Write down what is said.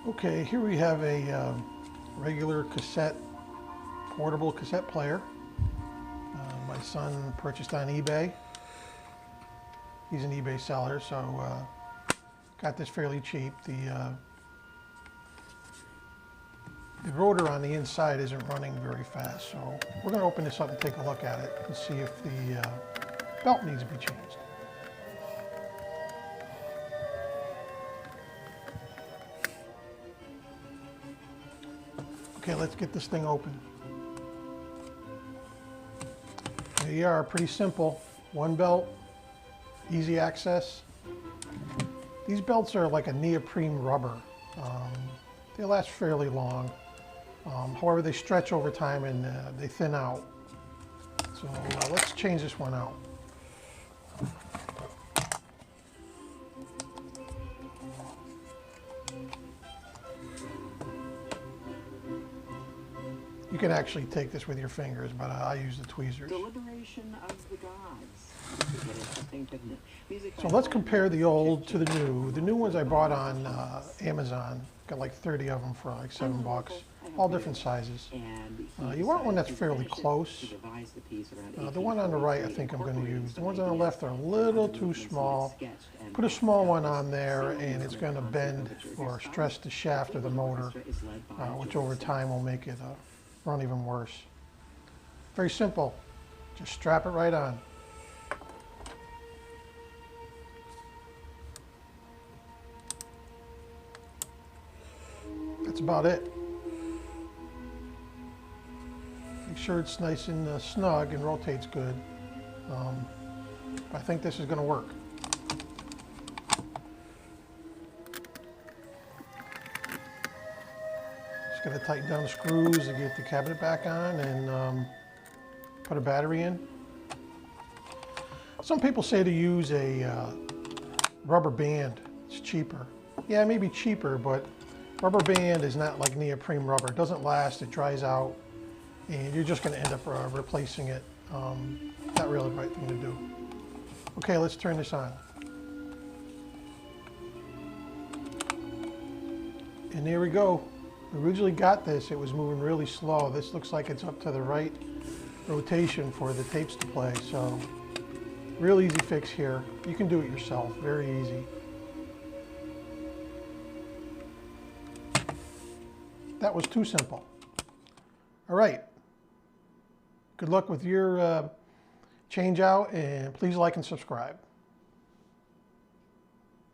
Okay, here we have a regular portable cassette player. My son purchased on eBay. He's an eBay seller, so got this fairly cheap. The rotor on the inside isn't running very fast, so we're going to open this up and take a look at it and see if the belt needs to be changed. Okay, let's get this thing open. There you are, pretty simple. One belt, easy access. These belts are like a neoprene rubber. They last fairly long. However, they stretch over time and they thin out. So let's change this one out. You can actually take this with your fingers, but I use the tweezers. Deliberation of the gods. So let's compare the old to the new. The new ones I bought on Amazon. Got like 30 of them for like $7. All different sizes. You want one that's fairly close. The one on the right I think I'm going to use. The ones on the left are a little too small. Put a small one on there and it's going to bend or stress the shaft of the motor, which over time will make it run even worse. Very simple. Just strap it right on. That's about it. Make sure it's nice and snug and rotates good. I think this is going to work. Just got to tighten down the screws to get the cabinet back on and put a battery in. Some people say to use a rubber band. It's cheaper. Yeah, it may be cheaper, but rubber band is not like neoprene rubber. It doesn't last, it dries out, and you're just going to end up replacing it. Not really the right thing to do. Okay, let's turn this on. And there we go. We originally got this, it was moving really slow. This looks like it's up to the right rotation for the tapes to play, so real easy fix here. You can do it yourself, very easy. That was too simple. All right. Good luck with your change out, and please like and subscribe.